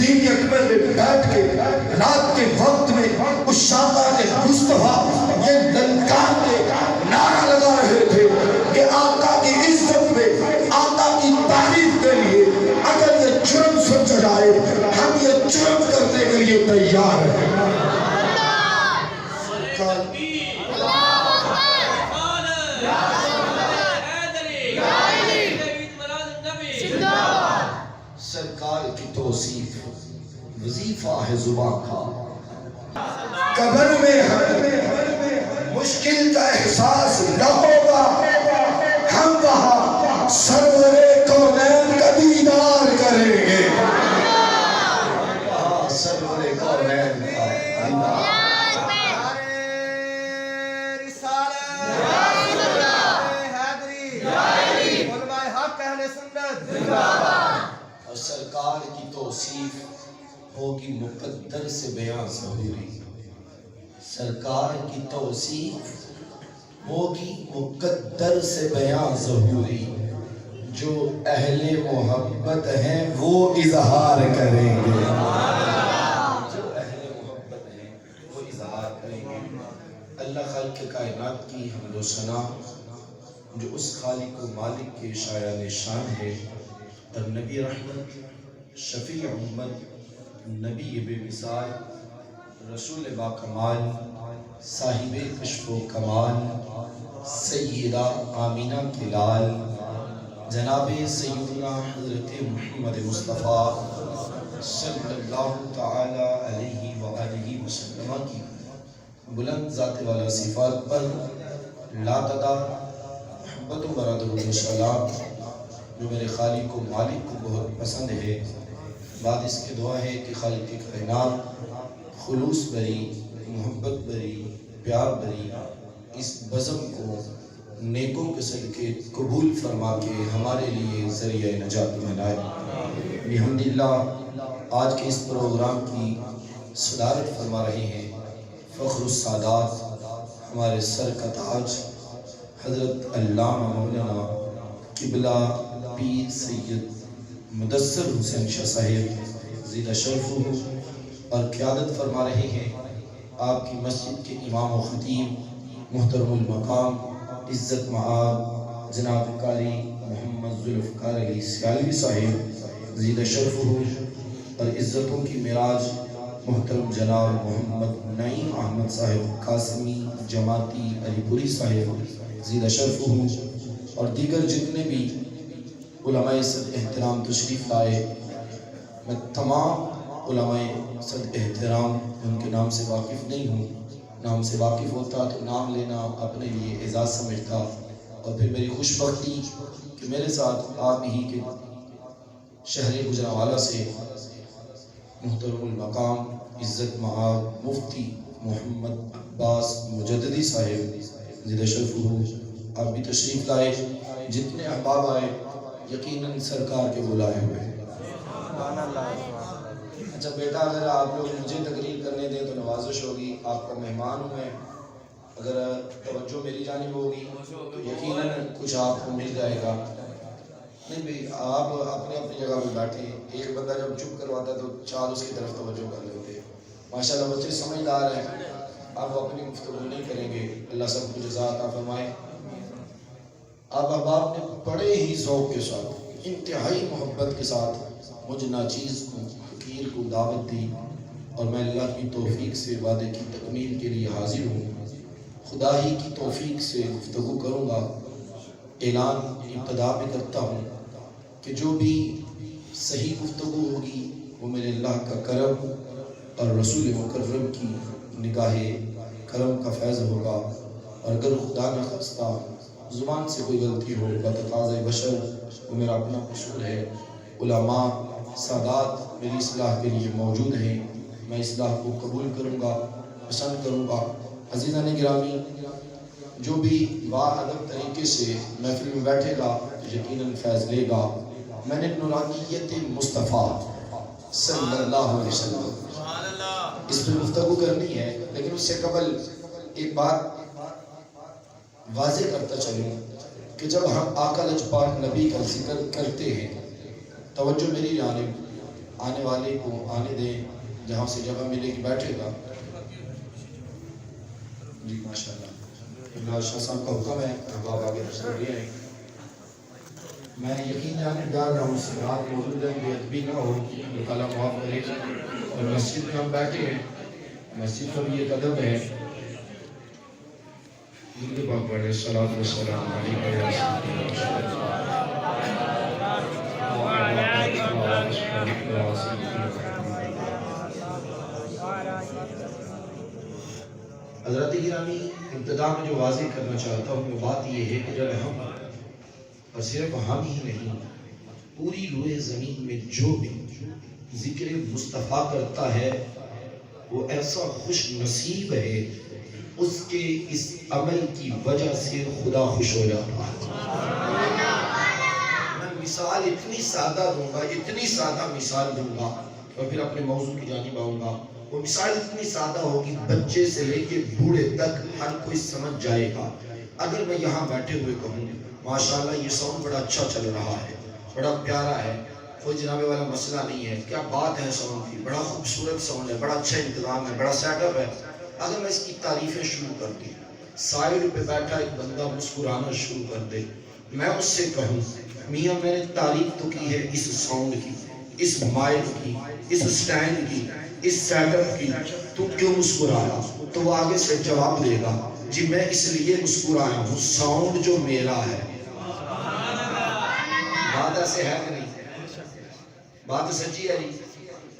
صدیق اکبر میں بیٹھ کے رات کے وقت میں اس شاہدان مصطفیٰ یہ للکار کے نعرہ لگا رہے تھے کہ آقا کی عزت میں، آقا کی تعریف کے لیے اگر یہ جرم سمجھا جائے ہم یہ جرم کرنے کے لیے تیار ہیں۔ سرکار کی توصیف وظیفہ ہے زباں کا، قبر میں ہمیں مشکل کا احساس نہ ہوگا، ہم وہاں سرور کونین کا دیدار کریں گے، وہاں سرور کونین کا دیدار۔ اور سرکار کی توصیف ہوگی مقدر سے بیان ظہوری، سرکار کی توصیف ہوگی مقدر سے بیان ظہوری، جو اہل محبت ہیں وہ اظہار کریں گے، جو اہل محبت ہیں وہ اظہار کریں گے۔ اللہ خالق کائنات کی حمد و ثنا جو اس خالق و مالک کے شایان شان ہے، اور نبی رحمت، شفیع امت، نبی بے مثال، رسول با کمال، صاحب کشف و کمال، سیدہ آمینہ کے لال، جناب سیدنا حضرت محمد مصطفیٰ صلی اللہ تعالی علیہ وآلہ وسلم کی بلند ذات والا صفات پر لاتعداد محبت و برادر و سلام جو میرے خالق و مالک کو بہت پسند ہے۔ بعد اس کے دعا ہے کہ خالق کائنات خلوص بری، محبت بری، پیار بری اس بزم کو نیکوں کے صدقے قبول فرما کے ہمارے لیے ذریعہ نجات بنائے۔ الحمدللہ آج کے اس پروگرام کی صدارت فرما رہے ہیں فخر السادات، ہمارے سر کا تاج، حضرت علامہ مولانا قبلہ پیر سید مدثر حسین شاہ صاحب زیدہ شرف ہو، اور قیادت فرما رہے ہیں آپ کی مسجد کے امام و خطیب محترم المقام عزت معاب جناب قاری محمد ذوالفقار علی سیالوی صاحب زیدہ شرف ہو، اور عزتوں کی معراج محترم جناب محمد نعیم احمد صاحب قاسمی جماعتی علی پوری صاحب زیدہ شرف ہو، اور دیگر جتنے بھی علماء صد احترام تشریف لائے۔ میں تمام علماء صد احترام ان کے نام سے واقف نہیں ہوں، نام سے واقف ہوتا تو نام لینا اپنے لیے اعزاز سمجھتا، اور پھر میری خوش بختی کہ میرے ساتھ آپ ہی کے شہر گجرانوالہ سے محترم المقام عزت معاب مفتی محمد عباس مجددی صاحب زیدہ شرف ہو، آپ بھی تشریف لائے۔ جتنے احباب آئے یقیناً سرکار کے بلائے ہوئے۔ اچھا بیٹا، اگر آپ لوگ مجھے تقریر کرنے دیں تو نوازش ہوگی، آپ کا مہمان ہوں میں، اگر توجہ میری جانب ہوگی تو یقیناً کچھ آپ کو مل جائے گا۔ نہیں بھئی، آپ اپنے اپنی جگہ پہ بیٹھیں، ایک بندہ جب چپ کرواتا ہے تو چار اس کی طرف توجہ کر لیتے۔ ماشاءاللہ بچے سمجھدار ہیں، آپ اپنی گفتگو نہیں کریں گے، اللہ سب کو جزا عطا فرمائے۔ آپ احباب نے بڑے ہی ذوق کے ساتھ، انتہائی محبت کے ساتھ مجھ ناچیز کو، فقیر کو دعوت دی، اور میں اللہ کی توفیق سے وعدے کی تکمیل کے لیے حاضر ہوں۔ خدا ہی کی توفیق سے گفتگو کروں گا۔ اعلان ابتدا میں کرتا ہوں کہ جو بھی صحیح گفتگو ہوگی وہ میرے اللہ کا کرم اور رسول مکرم کی نگاہ کرم کا فیض ہوگا، اور اگر خدا نہ خواستہ زبان سے کوئی غلطی ہو بتقاضۂ بشر وہ میرا اپنا قصور ہے۔ علماء سادات میری اصلاح کے لیے موجود ہیں، میں اصلاح کو قبول کروں گا، پسند کروں گا۔ عزیزان گرامی، جو بھی باادب طریقے سے محفل میں بیٹھے گا یقیناً فیض لے گا۔ میں نے نورانیت مصطفیٰ صلی اللہ علیہ وسلم اس پر گفتگو کرنی ہے، لیکن اس سے قبل ایک بات واضح کرتا چلوں کہ جب ہم آقا لجپاک نبی کا ذکر کرتے ہیں، توجہ میری جانب، آنے والے کو آنے دیں، جہاں سے جگہ ملے گی بیٹھے گا. جی ماشاءاللہ شاہ صاحب کا حکم ہے، آپ آگے تشریف لے آئیں. میں یقین جانے ڈال رہا ہوں کہ آپ موجود ہیں، بے ادبی نہ ہو، اللہ تعالیٰ معاف کرے. اور مسجد میں ہم بیٹھے ہیں، مسجد کا بھی ایک ادب ہے. درود پاک پڑھیں، صلاۃ و سلام علیکہ یا رسول حضرت گرامی. ابتدا میں جو واضح کرنا چاہتا ہوں وہ بات یہ ہے کہ جب ہم، اور صرف ہم ہی نہیں، پوری روئے زمین میں جو بھی ذکر مصطفیٰ کرتا ہے وہ ایسا خوش نصیب ہے، اس کے اس عمل کی وجہ سے خدا خوش ہو جاتا ہے. میں مثال اتنی سادہ دوں گا، اتنی سادہ مثال دوں گا، اور پھر اپنے موضوع کی جانب آؤں گا. وہ مثال اتنی سادہ ہوگی، بچے سے لے کے بوڑھے تک ہر کوئی سمجھ جائے گا. اگر میں یہاں بیٹھے ہوئے کہوں ماشاءاللہ یہ ساؤنڈ بڑا اچھا چل رہا ہے، بڑا پیارا ہے، کوئی جنابے والا مسئلہ نہیں ہے، کیا بات ہے ساؤنڈ کی، بڑا خوبصورت ساؤنڈ ہے، بڑا اچھا انتظام ہے، بڑا سیٹ اپ ہے. اگر میں اس کی تعریفیں شروع کر دوں، سائیڈ پہ بیٹھا ایک بندہ مسکرانا شروع کر دے، میں اس سے کہوں میاں میں نے تعریف تو کی ہے اس ساؤنڈ کی، اس مائک کی، اس سٹینڈ کی، اس سیٹ اپ کی، تو کیوں مسکرایا؟ تو وہ آگے سے جواب دے گا جی میں اس لیے مسکرایا ہوں، ساؤنڈ جو میرا ہے. بات ایسے ہے کہ نہیں؟ بات سچی ہے نہیں؟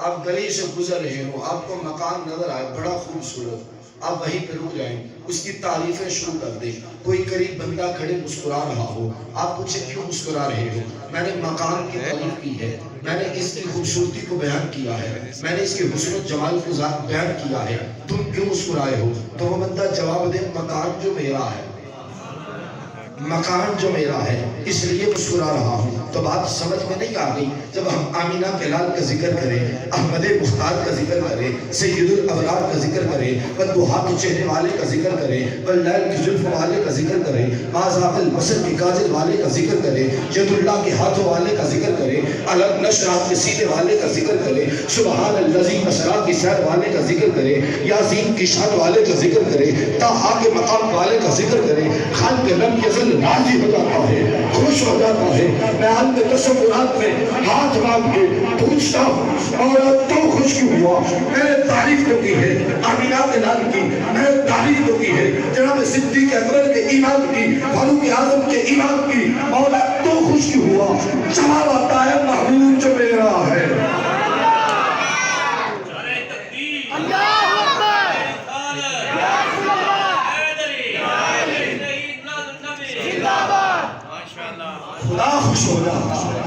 آپ گلی سے گزر رہے ہو، آپ کو مکان نظر آئے بڑا خوبصورت، آپ وہیں پہ رک جائیں، اس کی تعریفیں شروع کر دیں. کوئی قریب بندہ کھڑے مسکرا رہا ہو، آپ پوچھیں کیوں مسکرا رہے ہو؟ میں نے مکان کی تعریف کی ہے، میں نے اس کی خوبصورتی کو بیان کیا ہے، میں نے اس کے حسن و جمال کو بیان کیا ہے، تم کیوں مسکرائے ہو؟ تو وہ بندہ جواب دے مکان جو میرا ہے، مکان جو میرا ہے اس لیے مسکرا رہا ہوں. تو بات سمجھ میں نہیں آ گئی؟ جب ہم آمینہ بلال کا ذکر کریں، احمد مختار کا ذکر کریں، سید الابرار کا ذکر کریں، والضحیٰ کے چہرے والے کا ذکر کریں، واللیل کی زلف والے کا ذکر کریں، مازاق البصر کے کاجل والے کا ذکر کریں، ید اللہ کے ہاتھوں والے کا ذکر کریں، علم نشرات کے سینے والے کا ذکر کریں، سبحان الذی اسریٰ کی سیر والے کا ذکر کریں، یاسین کی شان والے کا ذکر کریں، طٰہٰ کے مقام والے کا ذکر کریں، خالق لم یزل راضی ہو جاتا ہے، خوش ہو جاتا ہے. میں حال میں تصورات میں ہاتھ مانگ کے پوچھتا ہوں اور تو خوش کیوں ہوا؟ میں نے تعریف تو کی ہے آمینہ بلال کی، میں نے تعریف تو کی ہے جناب صدیق اکبر کے ایمان کی، فاروق اعظم کے ایمان کی، مولا تو خوش کیوں ہوا؟ جواب آتا ہے محبوب جو میرا ہے. خدا خوش ہو جاتا ہے،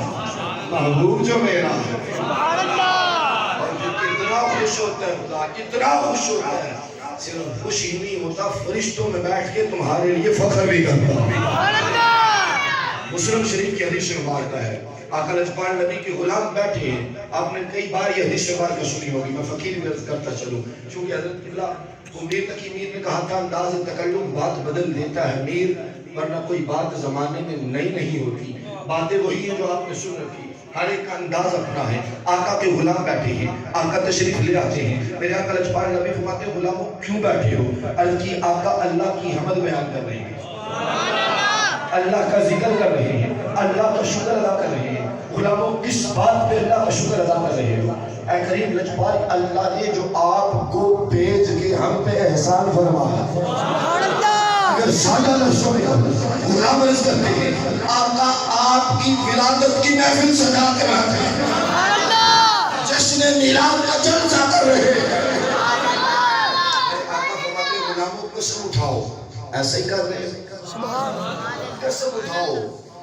محبوب جو میرا ہے. اور جو کتنا خوش ہوتا ہے خدا، کتنا خوش ہوتا ہے، صرف خوش ہی نہیں ہوتا، فرشتوں میں بیٹھ کے تمہارے لیے فخر بھی کرتا ہے. مسلم شریف کی حدیث مبارکہ ہے، آقا لجپال نبی کے غلام بیٹھے ہیں. آپ نے کئی بار یہ حدیث مبارکہ سنی ہوگی، میں فقیر بھی عرض کرتا چلوں، چونکہ حضرت قبلہ میر تقی میر نے کہا تھا انداز تکلم بات بدل دیتا ہے میر، ورنہ کوئی بات زمانے میں نئی نہیں ہوتی، باتیں وہی ہیں جو آپ نے سن رکھی، ہر ایک کا انداز اپنا ہے. آقا کے غلام بیٹھے ہیں، آقا تشریف لے آتے ہیں، میرے آقا لجپال نبی فرماتے ہیں غلاموں کیوں بیٹھے ہو؟ عرض کی آقا اللہ کی حمد بیان کر رہے ہیں، اللہ کا ذکر کر رہے ہیں، اللہ کا شکر ادا کر رہے ہیں. غلاموں کس بات پہ اللہ کا شکر ادا کر رہے ہو؟ اے کریم لجپال، اللہ نے جو آپ کو بھیج کے ہم پہ احسان فرمایا. اگر سادہ لفظوں میں غلام عرض کرتے ہیں آقا آپ کی ولادت کی محفل سجا کے رہتے ہیں، جشن میلاد کا جلسہ کر رہے ہیں. آقا فرماتے ہیں غلاموں قسم اٹھاؤ، ایسے ہی کر رہے ہیں، قسم اٹھاؤ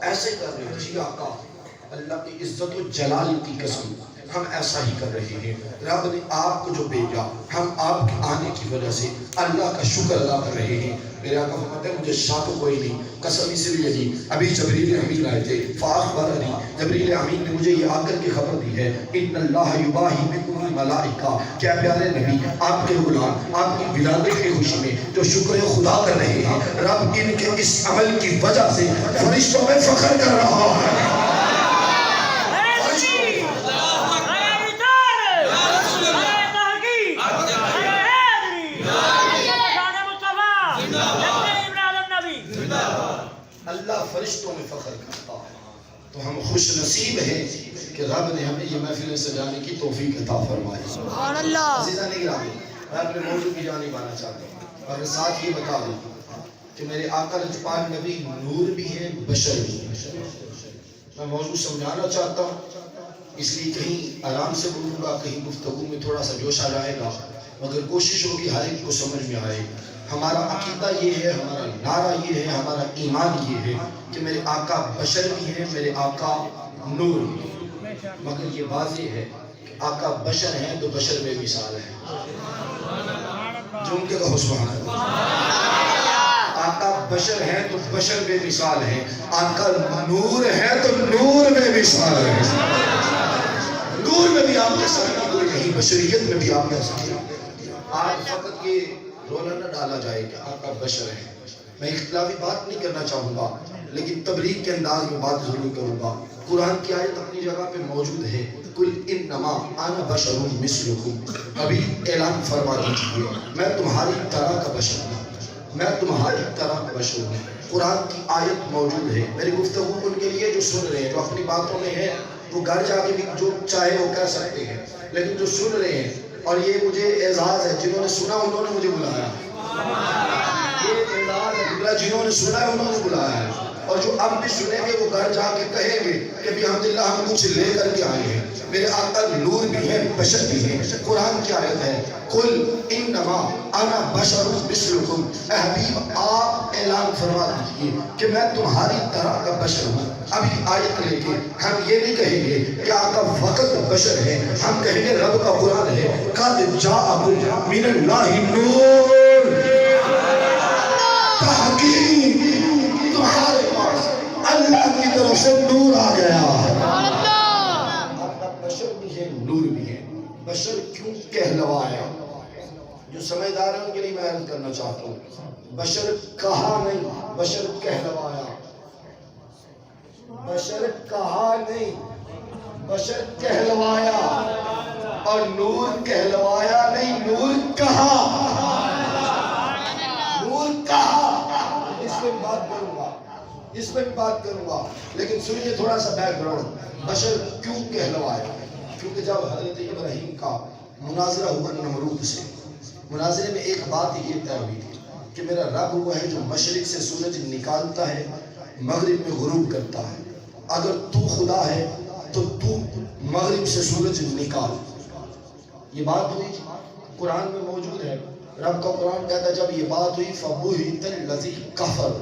ایسے کر رہے ہیں. جی آقا اللہ کی عزت و جلال کی قسم ہم ایسا ہی کر رہے ہیں. رب نے آپ کو جو بھیجا ہم آپ کے آنے کی وجہ سے اللہ کا شکر ادا کر رہے ہیں. میرے آقا فرماتے ہیں مجھے شاک کوئی نہیں، قسم اس لیے دی ابھی جبریل امین آئے تھے، فاخبرنی جبریل امین نے مجھے یہ آ کر کے خبر دی ہے ان اللہ یباہی بکم الملائکہ، کیا پیارے نبی آپ کے غلام آپ کی ولادت کی خوشی میں جو شکر خدا کر رہے ہیں، رب ان کے اس عمل کی وجہ سے فرشتوں میں فخر کر رہا ہے. تو ہم خوش نصیب ہیں کہ رب نے ہمیں یہ محفل سجانے کی توفیق عطا فرمائی. سبحان اللہ. عزیزان گرامی، میں اپنے موضوع کی جانب آنا چاہتا ہوں اور ساتھ یہ بتا دوں کہ میرے آقا لجپال نبی نور بھی ہیں، بشر بھی ہیں. میں موضوع سمجھانا چاہتا ہوں، اس لیے کہیں آرام سے بولوں گا، کہیں گفتگو میں تھوڑا سا جوش آ جائے گا، مگر کوشش ہوگی ہر ایک کو سمجھ میں آئے. ہمارا عقیدہ یہ ہے، ہمارا نعرہ یہ ہے، ہمارا ایمان یہ ہے کہ میرے آقا بشر بھی ہیں، میرے آقا نور بھی ہیں. مگر یہ واضح ہے کہ آقا بشر ہیں تو بشر بے مثال ہیں. جو ان کے کہو سبحان اللہ. آقا بشر ہیں تو بشر بے مثال ہیں. آقا نور ہے تو نور بے مثال ہے. نور میں بھی آپ کے ساتھ کی کوئی نہیں، بشریت میں بھی آپ کے ساتھ. آج فقط یہ رولا نہ ڈالا جائے کہ آقا بشر ہیں. میں اختلافی بات نہیں کرنا چاہوں گا، لیکن تبلیغ کے انداز میں بات ضرور کروں گا. قرآن کی آیت اپنی جگہ پہ موجود ہے، قل انما انا بشر مثلکم. ابھی اعلان فرما دیجیے میں تمہاری طرح کا بشر ہوں، میں تمہاری طرح کا بشر ہوں. قرآن کی آیت موجود ہے. میری گفتگو ان کے لیے جو سن رہے ہیں، جو اپنی باتوں میں ہے وہ گھر جا کے بھی جو چاہے وہ کہہ سکتے ہیں، لیکن جو سن رہے ہیں، اور یہ مجھے اعزاز ہے جنہوں نے سنا انہوں نے مجھے بلایا. یہ اعزاز ہے جنہوں نے سنا ہے انہوں نے بلایا ہے. اور جو اب بھی سنیں گے وہ گھر جا کے کہیں گے کہ الحمدللہ ہم کچھ لے کر کے آئے ہیں. میرے آقا نور بھی ہیں، بشر بھی ہیں. قرآن کی آیت ہے قل انما انا بشر مثلکم. اے حبیب آپ اعلان فرما دیجئے کہ میں تمہاری طرح کا بشر ہوں. ابھی آیت لے کے ہم یہ نہیں کہیں گے کہ آقا فقط بشر ہے، ہم کہیں گے رب کا قرآن ہے قد جاءکم من اللہ نور. تحقیق تمہارے پاس اللہ کی طرف سے نور آ گیا. آقا بشر بھی ہے، نور بھی ہے. بشر کیوں کہلوایا؟ جو سمجھدار ہیں ان کے لیے میں عرض کرنا چاہتا ہوں، بشر کہا نہیں، بشر کہلوایا. بشر کہا نہیں، بشر کہلوایا. اور نور کہلوایا نہیں، نور کہا. نور کہا. اس پہ بات کروں گا، اس پہ بھی بات کروں گا، لیکن سنیے تھوڑا سا بیک گراؤنڈ. بشر کیوں کہلوایا؟ کیونکہ جب حضرت ابراہیم کا مناظرہ ہوا نمرود سے، مناظرے میں ایک بات یہ طے ہوئی تھی کہ میرا رب وہ ہے جو مشرق سے سورج نکالتا ہے، مغرب میں غروب کرتا ہے. اگر تو خدا ہے تو تو مغرب سے سورج نکال. یہ بات ہوئی قرآن میں موجود ہے. رب کا قرآن کہتا ہے جب یہ بات ہوئی فَبُهِتَ الَّذِي كَفَرَ،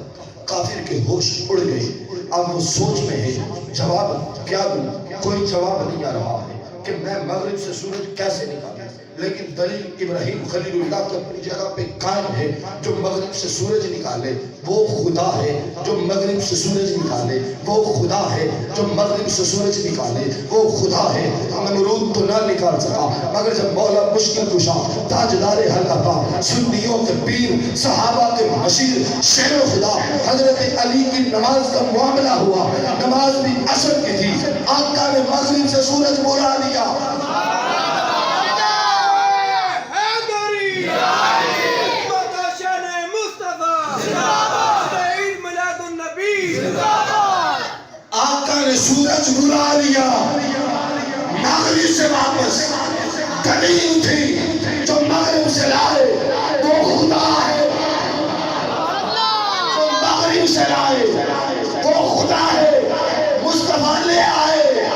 کافر کے ہوش اڑ گئے. اب وہ سوچ میں ہے جواب کیا دوں، کوئی جواب نہیں آ رہا ہے کہ میں مغرب سے سورج کیسے نکالوں. لیکن دلیل ابراہیم خلیل اللہ کی اپنی جگہ پہ قائم ہے. جو مغرب سے سورج نکالے وہ خدا ہے، جو مغرب سے سورج نکالے وہ خدا ہے، جو مغرب سے سورج نکالے وہ خدا ہے. نمرود تو نہ نکال سکا، مگر جب مولا مشکل کشا تاجدار حلقہ سنیوں کے پیر صحابہ کے مشیر شیر خدا حضرت علی کی نماز کا معاملہ ہوا، نماز بھی عصر کی تھی، آقا نے مغرب سے سورج بلا دیا. آقا نے سورج بلا لیا مغرب سے واپس. دلیل تھی جو مغرب سے لائے وہ خدا ہے، جو مغرب سے لائے وہ خدا ہے. مصطفیٰ لے آئے،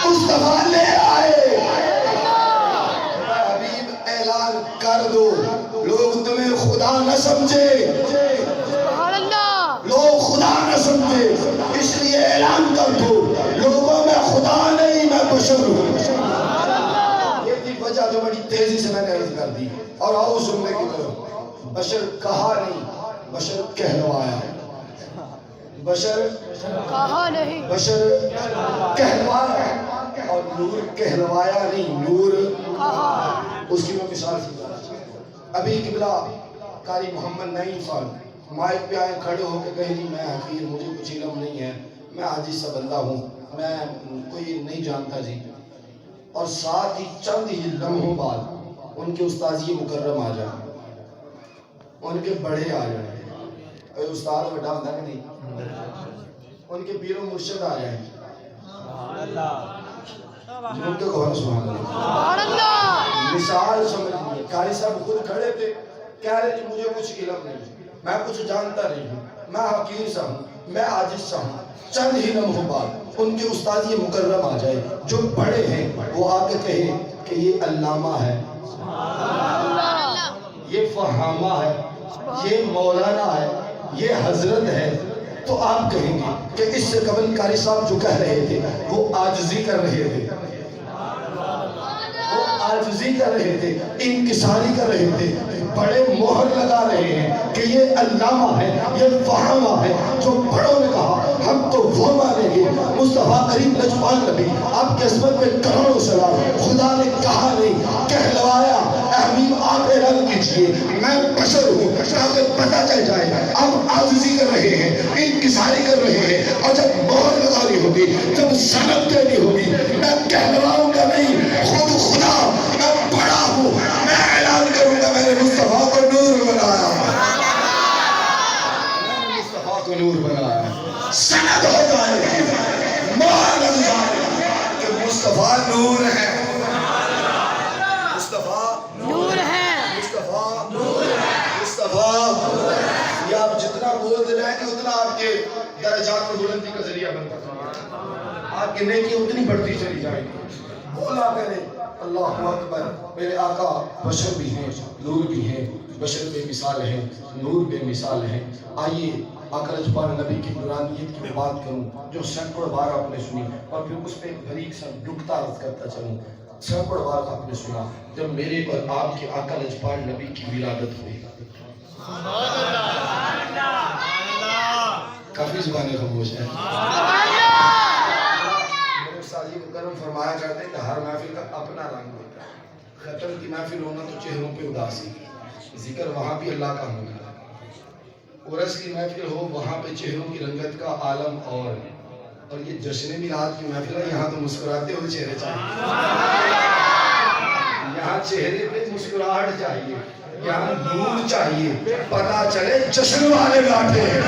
مصطفیٰ لے آئے. حبیب اعلان کر دو، لوگ تمہیں خدا نہ سمجھے، لوگ خدا نہ سمجھے، اس لیے اعلان کر دو لوگوں میں خدا نہیں میں بشر ہوں. یہ تھی وجہ جو بڑی تیزی سے میں نے عرض کر دی. اور آؤ سننے کی طرف. بشر کہا نہیں، بشر کہلوایا. بشر کہا نہیں، بشر کہلوایا. اور نور کہلوایا نہیں، نور کہا. اس کی میں مثال سمجھانا چاہتا. ابھی قبلہ قاری محمد نعیم صاحب مائک پہ آئے کھڑے ہو کے کہیں جی میں حقیر، مجھے کچھ علم نہیں ہے، میں عاجز سا بندہ ہوں، میں کوئی نہیں جانتا جی. اور ساتھ ہی چند ہی لمحوں بعد ان کے استاذی مکرم آ جائیں، ان کے بڑے آ جائیں. استاد بڑا ہوتا کہ نہیں؟ ان کے پیر و مرشد آ جائیں جنوب کے گوھر سبحان اللہ. مثال سمجھیے، قاری صاحب خود کھڑے تھے، کہہ رہے تھے مجھے کچھ علم نہیں، میں کچھ جانتا نہیں ہوں، میں حقیر سا ہوں، میں عاجز سا ہوں. چند ہی لمحوں بعد ان کے استاد یہ مکرم آ جائے جو بڑے ہیں، وہ آ کے کہے کہ یہ علامہ ہے، یہ فہامہ ہے، یہ مولانا ہے، یہ حضرت ہے، تو آپ کہیں گے کہ اس سے قبل قاری صاحب جو کہہ رہے تھے وہ عاجزی کر رہے تھے، وہ عاجزی کر رہے تھے، انکساری کر رہے تھے. بڑے مہر لگا رہے ہیں کہ یہ علامہ ہے، یہ فہامہ ہے. جو بڑوں نے کہا ہم تو وہ مانیں گے. مصطفیٰ کریم لجپال نبی آپ کے عظمت میں کروڑوں سلام. خدا نے کہا نہیں، کہلوایا احمیم آپ اعلان کیجئے میں بشر ہوں، تاکہ پتہ چل جائے. اب عاجزی کر رہے ہیں، انکساری کر رہے ہیں، اور جب مہر لگانی ہوگی، جب سند دینی ہوگی، میں کہلواؤں گا نہیں، خود خدا میں بڑا ہوں، میں اعلان کروں گا میں نے مصطفیٰ کو نور بنایا، میں نے مصطفیٰ کو نور بنایا. سند ہو جائے گی، مہر لگ جائے گی کہ مصطفیٰ نور ہے، مصطفیٰ نور ہے، مصطفیٰ نور ہے، مصطفیٰ نور ہے. یہ آپ جتنا بولتے رہیں گے اتنا آپ کے درجات میں بلندی کا ذریعہ بنتا ہے، آپ کی نیکی اتنی بڑھتی چلی جائے گی. بولا کریں اللہ اکبر. میرے آقا بشر بھی ہیں، نور بھی ہیں، بشر بے مثال ہیں، نور بے مثال ہیں. آئیے آقا لجپال نبی کی نورانیت کی میں بات کروں جو سینکڑوں بار آپ نے سنی، اور پھر اس پہ ایک بریک سا نکتہ عرض کرتا چلوں. سینکڑوں بار آپ نے سنا جب میرے اور آپ کے آقا لجپال نبی کی ولادت ہوئی. کافی زبانیں خاموش ہیں. میرے استاد جی مکرم فرمایا کرتے ہیں کہ ہر محفل کا اپنا رنگ ہوتا ہے. ختم کی محفل ہونا تو چہروں پہ اداسی، ذکر وہاں بھی اللہ کا ہونا. عرس کی محفل ہو وہاں پہ چہروں کی رنگت کا عالم. اور یہ جشن میلاد کی محفل ہے، یہاں تو مسکراتے ہوئے چہرے چاہیے، یہاں چہرے پہ مسکراہٹ چاہیے، یہاں نور چاہیے. پتہ چلے جشن والے بیٹھے ہیں،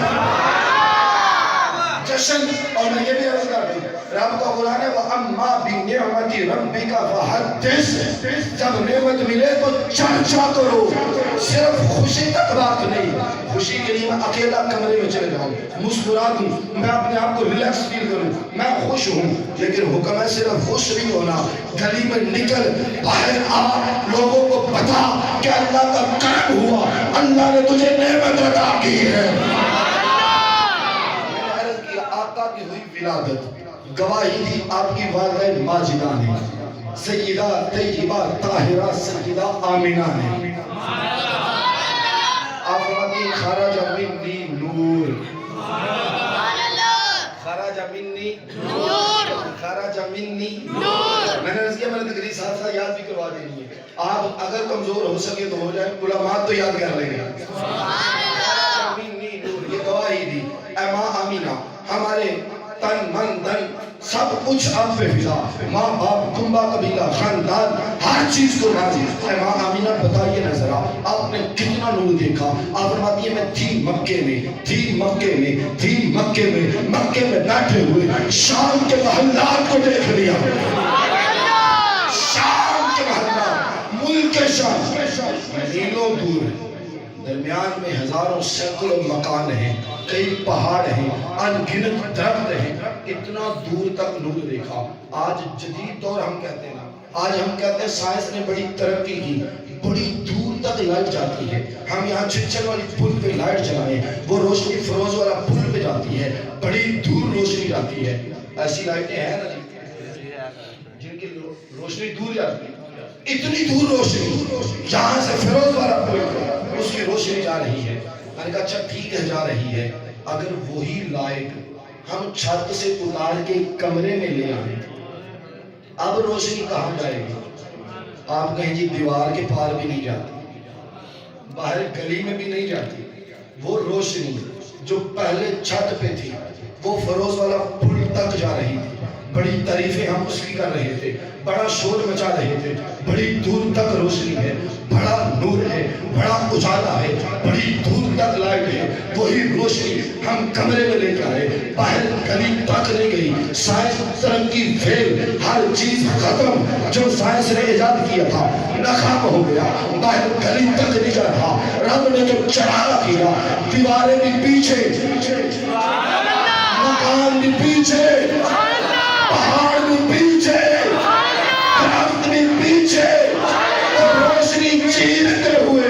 جشن. اور میں یہ بھی عرض کر دوں رب کا قرآن ہے وَأَمَّا بِنِعْمَةِ رَبِّكَ فَحَدِّثْ. جب نعمت ملے تو چرچا کرو، صرف خوشی تک بات نہیں. خوشی کے لیے میں اکیلا کمرے میں چلے جاؤں، مسکرا دوں، میں اپنے آپ کو ریلیکس فیل کروں، میں خوش ہوں. لیکن حکم ہے صرف خوش نہیں ہونا، گلی میں نکل باہر آ، لوگوں کو بتا کہ اللہ کا کرم ہوا، اللہ نے تجھے نعمت عطا کی ہے. آقا کی ہوئی ولادت، گواہی دی آپ کی والدین ماجدہ نے، سیدہ طیبہ طاہرہ سیدہ آمینہ نے. آپ فرماتی ہیں خرج منی نور، خرج منی نور، خرج منی نور. میں نے رضی اللہ میں نے تقریر ساتھ ساتھ یاد بھی کروا دینی ہے. آپ اگر کمزور ہو سکے تو ہو جائے، علماء تو یاد کر لیں گے. خرج منی نور، یہ گواہی دی اے ماں آمینہ، ہمارے تن من دن سب کچھ آپ پہ فضا، ماں باپ کنبہ قبیلہ خاندان ہر چیز کو راضی. اے ماں آمینہ بتائیے نا ذرا آپ نے کتنا نور دیکھا. آپ فرماتی ہے میں تھی مکے میں، تھی مکے میں، تھی مکے میں، مکے میں بیٹھے ہوئے شام کے محلات کو دیکھ لیا. شام کے محلات، ملک شام میلوں دور ہے، درمیان میں ہزاروں سینکڑوں مکان ہیں، کئی پہاڑ ہیں، انگنت درخت ہیں. اتنا دور تک نور دیکھا. آج جدید دور ہم کہتے ہیں نا، آج ہم کہتے ہیں سائنس نے بڑی ترقی کی، بڑی دور تک لائٹ جاتی ہے. ہم یہاں چھچن والی پل پہ لائٹ چلائیں، وہ روشنی فروز والا پل پہ جاتی ہے، بڑی دور روشنی جاتی ہے. ایسی لائٹیں ہیں نا جن کی روشنی دور جاتی ہے. اتنی دور روشنی یہاں سے فیروز والا پل اس کی روشنی جا رہی ہے. میں نے کہا اچھا ٹھیک ہے جا رہی ہے، اگر وہی لائٹ ہم چھت سے اتار کے کمرے میں لے آئیں اب روشنی کہاں جائے گی؟ آپ کہیں جی دیوار کے پار بھی نہیں جاتی، باہر گلی میں بھی نہیں جاتی. وہ روشنی جو پہلے چھت پہ تھی وہ فیروز والا پل تک جا رہی تھی. بڑی تعریفیں ہم اس کی کر رہے تھے، بڑا شور مچا رہے تھے، بڑی دور تک روشنی ہے، بڑا نور ہے، بڑا اجالا ہے، بڑی دور تک لائٹ ہے، وہی روشنی ہم کمرے میں لے کر آئے، باہر گلی تک نہیں گئی، سائنس ترقی فیل، ہر چیز ختم، جو سائنس نے ایجاد کیا تھا ناکام ہو گیا، باہر گلی تک نہیں جا رہا، رب نے جو چڑھا کیا، دیواریں بھی پیچھے، مکان بھی پیچھے، پہاڑ بھی پیچھے، درخت بھی پیچھے، اور روشنی چیرتے ہوئے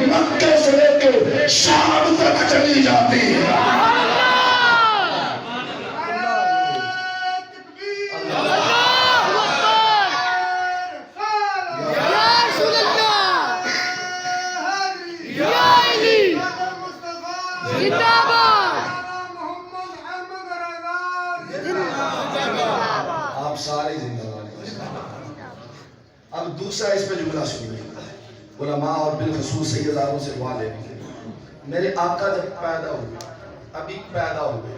مکے سے لے کے شام تک چلی جاتی ہے۔ آپ سارے زندہ اب دوسرا اس پہ جملہ سنیے، علماء اور بالخصوص سیداروں سے دعا لے میرے آقا جب پیدا ہوئے، ابھی پیدا ہوئے،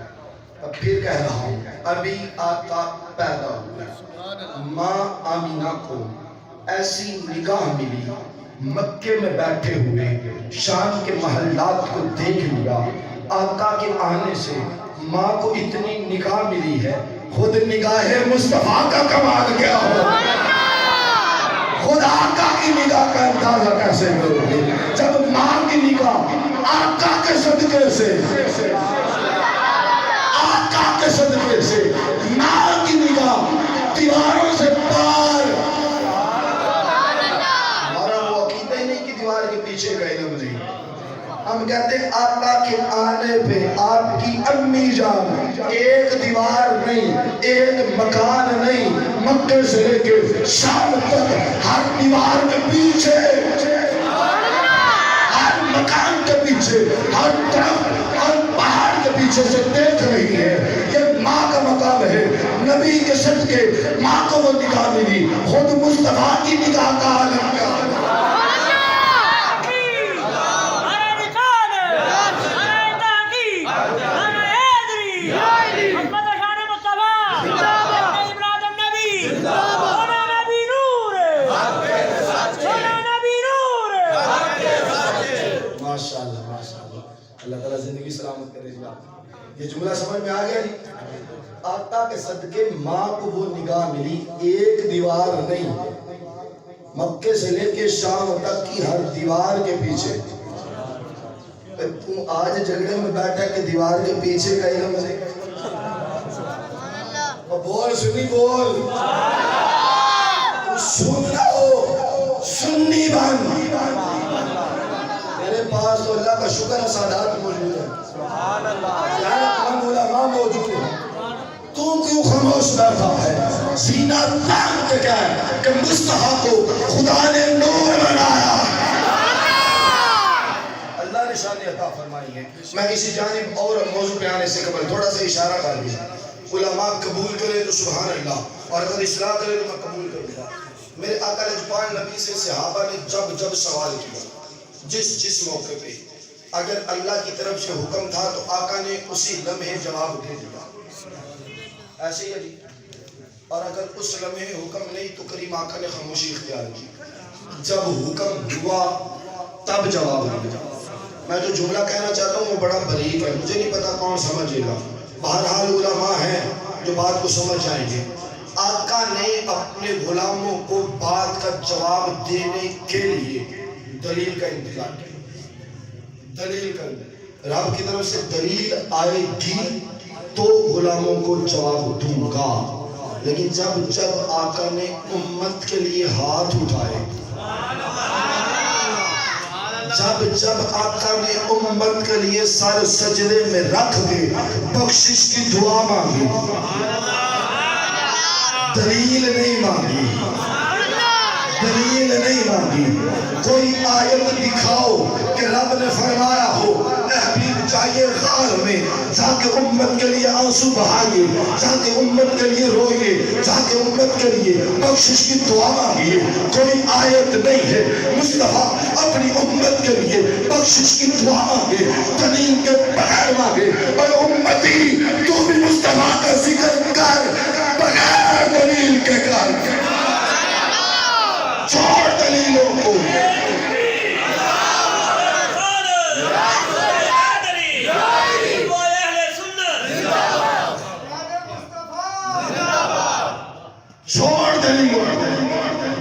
اب پھر کہہ رہا ہوں، ابھی آقا پیدا ہوئے، ماں آمینہ کو ایسی نگاہ ملی، مکے میں بیٹھے ہوئے شام کے محلات کو دیکھ لیا، آقا کے آنے سے ماں کو اتنی نگاہ ملی ہے، خود نگاہ مصطفیٰ کا کمال کیا ہو، خود آقا کی نگاہ کا اندازہ کیسے کرو گے، جب ماں کی نگاہ آقا کے صدقے سے، آقا کے صدقے سے، ماں کی نگاہ دیواروں سے پار، ہمارا وہ عقیدہ ہی نہیں کہ دیوار کے پیچھے کا علم نہیں، ہم کہتے ہیں آقا کے آنے پہ آپ کی امی جان ایک دیوار نہیں، ایک مکان نہیں، مکے سے لے کے شام تک ہر دیوار کے پیچھے، ہر مکان کے پیچھے، ہر طرف، ہر پہاڑ کے پیچھے سے دیکھ رہی ہے، یہ ماں کا مقام ہے، نبی کے صدقے ماں کو وہ نگاہ ملی، خود مصطفیٰ کی نگاہ کا عالم کیا ہے۔ اللہ تعالیٰ زندگی سلامت کرے گا۔ یہ جملہ سمجھ میں آ گیا جی؟ آقا کے صدقے ماں کو وہ نگاہ ملی، ایک دیوار نہیں، مکے سے لے کے شام تک کی ہر دیوار کے پیچھے۔ تم آج جھگڑے میں بیٹھا کہ دیوار کے پیچھے کا علم ہے، بول سنی بول، سن لو، سنی بن، میرے پاس تو اللہ کا شکر ہے سادات موجود ہے، غیرت مند علماء موجود ہے، تو کیوں خاموش بیٹھا ہے؟ سینہ تان کے کہہ کہ مصطفیٰ کو خدا نے نور بنایا، اللہ نے شان عطا فرمائی ہے۔ میں کسی جانب اور موضوع پہ آنے سے قبل تھوڑا سا اشارہ کر دیا، علماء قبول کرے تو سبحان اللہ، اور اگر اصلاح کرے تو میں قبول کروں گا۔ میرے آقا لجپال نبی سے صحابہ نے جب سوال کیا، جس موقع پہ اگر اللہ کی طرف سے حکم تھا تو آقا نے اسی لمحے جواب دے دیا، ایسے ہی ہے جی، اور اگر اس لمحے حکم نہیں تو کریم آقا نے خاموشی اختیار کی، جب حکم ہوا تب جواب دیا۔ میں جو جملہ کہنا چاہتا ہوں وہ بڑا بریک ہے، مجھے نہیں پتا کون سمجھے گا، بہرحال علماء ہیں جو بات کو سمجھ جائیں گے۔ آقا نے اپنے غلاموں کو بات کا جواب دینے کے لیے دلیل کا انتظار کیا، دلیل کا، رب کی طرف سے دلیل آئے گی تو غلاموں کو جواب دوں گا، لیکن جب آقا نے امت کے لیے ہاتھ اٹھائے، جب آقا نے امت کے لیے سر سجدے میں رکھ کے بخشش کی دعا مانگی، دلیل نہیں مانگی، دلیل نہیں مانگی، کوئی آیت دکھاؤ کہ رب نے فرمایا ہو اے حبیب جائیے غار میں جا کے امت کے لیے آنسو بہائیے، جا کے امت کے لیے روئیے، جا کے امت کے لیے بخشش کی دعا مانگیے، کوئی آیت نہیں ہے۔ مصطفیٰ اپنی امت کے لیے بخشش کی دعا مانگے، دلیل کے بغیر مانگے، اور امتی تو بھی مصطفیٰ کا ذکر کر بغیر دلیل کے کر۔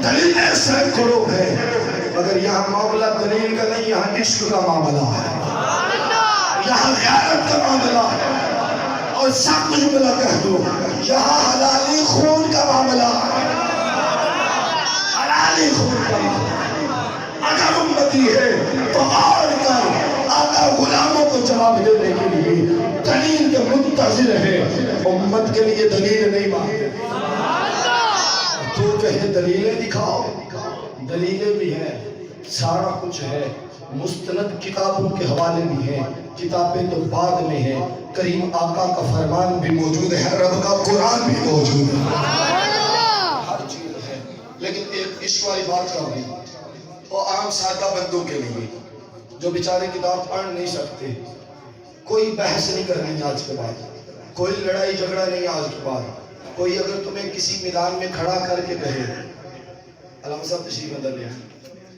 دلیلیں سینکڑوں ہیں، مگر یہاں معاملہ دلیل کا نہیں، یہاں عشق کا معاملہ ہے، یہاں غیرت کا معاملہ ہے، اور سب جملہ کہہ دو، یہاں حلالی خون کا معاملہ ہے، حلالی خون کا معاملہ۔ اگر امتی ہے تو اور کر آقا غلاموں کو جواب دینے کے لیے دلیل کے منتظر ہے، امت کے لیے دلیل نہیں مانگتے۔ تو کہے دلیلیں دکھاؤ، دلیلیں بھی ہیں، سارا کچھ ہے، مستند کتابوں کے حوالے بھی ہیں، کتابیں تو بعد میں ہیں، کریم آقا کا فرمان بھی موجود ہے، رب کا قرآن بھی موجود ہے، ہر چیز ہے۔ لیکن ایک عشق والی بات کر دی، وہ عام سادہ بندوں کے لیے جو بیچارے کتاب پڑھ نہیں سکتے، کوئی بحث نہیں کرنی آج کے بعد، کوئی لڑائی جھگڑا نہیں آج کے بعد۔ کوئی اگر تمہیں کسی میدان میں کھڑا کر کے کہے، علامہ صاحب تشریف اندر لے آئیں،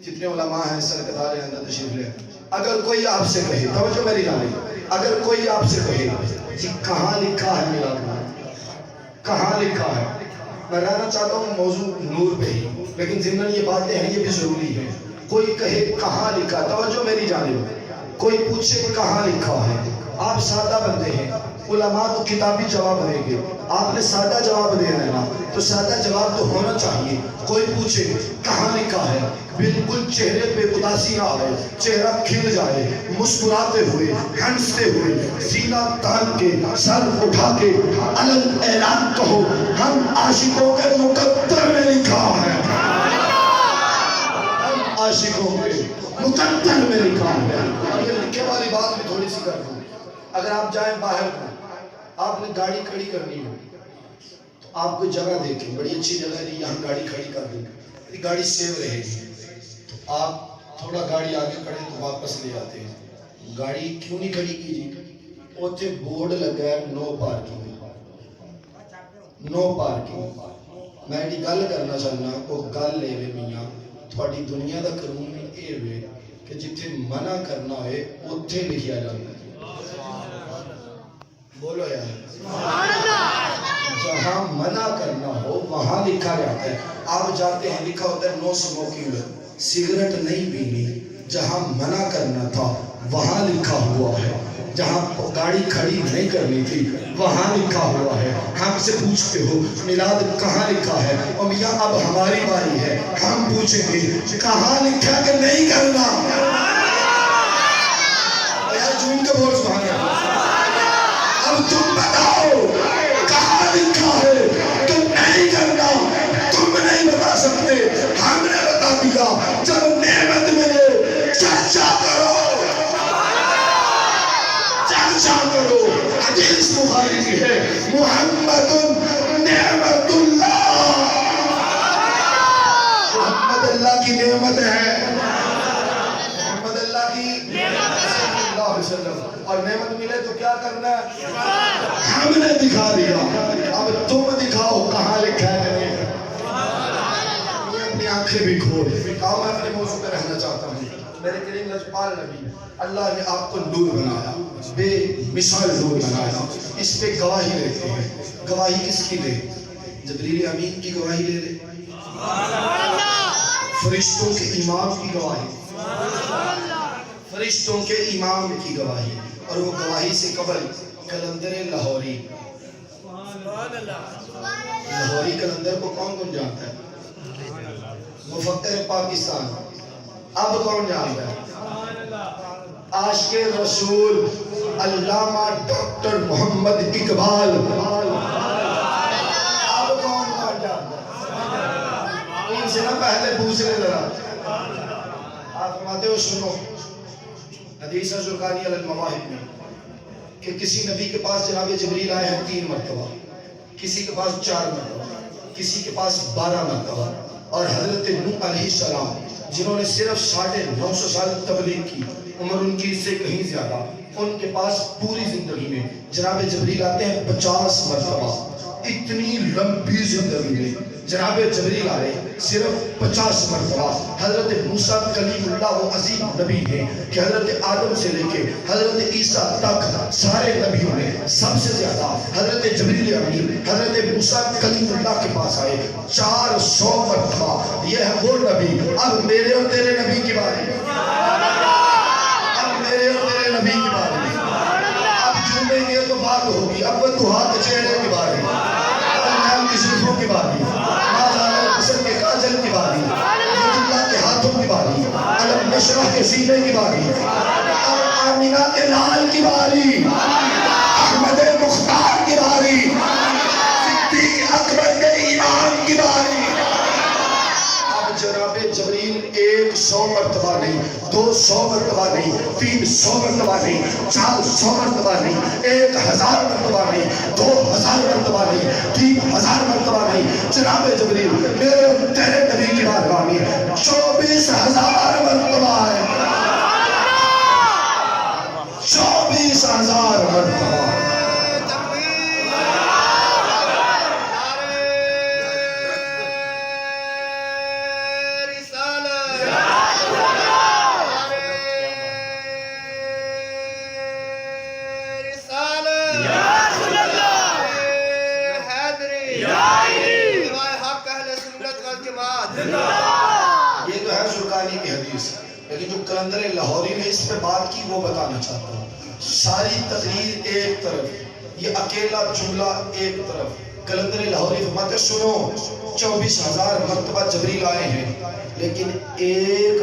جتنے علماء ہیں سرکتار ہیں اندر تشریف لے آئیں، اگر کوئی آپ سے کہے، توجہ میری جانب، اگر کوئی آپ سے کہے کہ کہاں لکھا ہے میرا قرآن، کہاں لکھا ہے، میں رہنا چاہتا ہوں موضوع نور پہ ہی، لیکن ضمن یہ باتیں ہیں یہ بھی ضروری ہے۔ کوئی کہے کہاں لکھا، توجہ میری جانب، کوئی پوچھے کہاں لکھا ہے، آپ سادہ بندے ہیں، علماء تو کتابی جواب دیں گے، آپ نے سادہ جواب دینا ہے نا، تو سادہ جواب تو ہونا چاہیے۔ کوئی پوچھے کہاں لکھا ہے، بالکل چہرے پہ اداسی نہ آئے، چہرہ کھل جائے، مسکراتے ہوئے، ہنستے ہوئے، سینہ تان کے، سر اٹھا کے علم اعلان کہو، ہم عاشقوں کے مقدر میں لکھا ہے، ہم عاشقوں کے مقدر میں لکھا ہے۔ اگر لکھے والی بات بھی تھوڑی سی کر دوں، اگر آپ جائیں باہر کو، آپ نے گاڑی کھڑی کرنی ہو تو آپ کو جگہ دیکھیں، بڑی اچھی جگہ ہے، یہاں گاڑی کھڑی کر دیں، گاڑی سیو رہے گی، تو آپ تھوڑا گاڑی آگے کھڑے تو واپس لے آتے ہیں۔ گاڑی کیوں نہیں کھڑی کی جی؟ اوتھے بورڈ لگا ہے نو پارکنگ، نو پارکنگ۔ میں ایڈی گل کرنا چاہنا، وہ گل لے لے میاں، تھوڑی دنیا دا قانون اے وے کہ جتھے منع کرنا ہوئے اوتھے لکھیا جاتا ہے۔ بولو یار، جہاں منع کرنا ہو وہاں لکھا جاتا ہے۔ آپ جاتے ہیں لکھا ہوتا ہے نو سموکنگ، سگریٹ نہیں پینی، جہاں منع کرنا تھا وہاں لکھا ہوا ہے، جہاں گاڑی کھڑی نہیں کرنی تھی وہاں لکھا ہوا ہے۔ ہم سے پوچھتے ہو میلاد کہاں لکھا ہے، اور میاں اب ہماری باری ہے، ہم پوچھیں گے کہاں لکھا کہ نہیں کرنا۔ جون کے بول سبحان اللہ، اب تم بتاؤ کہاں لکھا ہے کہ نہیں کرنا، تم نہیں بتا سکتے، ہم نے بتا دیا۔ جب نعمت ملے چرچا کرو، چرچا کرو۔ حدیث بخاری کی ہے، محمد نعمت اللہ، محمد اللہ کی نعمت ہے، محمد اللہ کی نعمت ہے، اور نعمت ملے تو کیا کرنا ہے؟ ہم نے دکھا دیا، اب تم دکھاؤ کہاں لکھا ہے۔ اپنی آنکھیں بھی کھول۔ آؤ میں اپنے موضوع پہ رہنا چاہتا ہوں۔ میرے کریم لجپال نبی، اللہ نے آپ کو نور بنایا، بے مثال نور بنایا، اس پہ گواہی لیتے ہیں۔ گواہی کس کی لے؟ جبریل امین کی گواہی لے لے، فرشتوں کے امام کی گواہی، فرشتوں کے امام کی گواہی، اور وہ گواہی سے قبل کلندر لاہوری، لاہوری کلندر کو کون کون جانتا ہے؟ مفکر پاکستان، اب کون جانتا ہے؟ عاشق رسول علامہ ڈاکٹر محمد اقبال، اب کون جانتا ہے؟ ان سے نہ پہلے پوچھ لے ذرا، آپ فرماتے ہو سنو، حدیث زرقانی علی المواہب میں کہ کسی نبی کے پاس جناب جبریل آئے ہیں 3 مرتبہ، کسی کے پاس 4 مرتبہ، کسی کے پاس 12 مرتبہ، اور حضرت نوح علیہ السلام جنہوں نے صرف 950 سال تبلیغ کی، عمر ان کی اس سے کہیں زیادہ، ان کے پاس پوری زندگی میں جناب جبریل آتے ہیں 50 مرتبہ۔ اتنی لمبی زندگی میں جناب جبریل آئے صرف 50 مرتبہ حضرت موسیٰ کلیم اللہ وہ عظیم نبی ہیں کہ حضرت آدم سے لے کے حضرت عیسیٰ تک سارے نبیوں میں سب سے زیادہ حضرت جبریل امین حضرت موسیٰ کلیم اللہ کے پاس آئے 400 مرتبہ. یہ ہے وہ نبی. اب میرے اور تیرے نبی کی باری, اب میرے اور تیرے نبی کی باری. اب جمعے گے تو بات ہوگی. اب وہ ہاتھ چہرے کی باری, نام کی زلفوں کی باری, مازالہ حسن کے کاجل کی باری, اللہ کے ہاتھوں کی باری, علم نشرح کے سینے کی باری, اور آمینہ کے لال کی باری, احمد مختار کی باری, صدیق اکبر کے ایمان کی باری. اب جناب جبریل 100 مرتبہ نہیں, 200 مرتبہ نہیں, 300 مرتبہ نہیں, 400 مرتبہ نہیں, 1000 مرتبہ نہیں, 2000 مرتبہ نہیں, 3000 مرتبہ نہیں. جناب جبریل میرے تیرے نبی کی بارگاہ میں 24000 مرتبہ ہے, 24000 مرتبہ. یہ تو ہے شرکانی کی حدیث, لیکن جو کلندر لاہوری نے اس پہ بات کی وہ بتانا چاہتا ہوں. ساری تقریر ایک طرف, یہ اکیلا جملہ ایک طرف. کلندر لاہوری فرماتے سنو 24000 مرتبہ جبریل آئے ہیں, لیکن ایک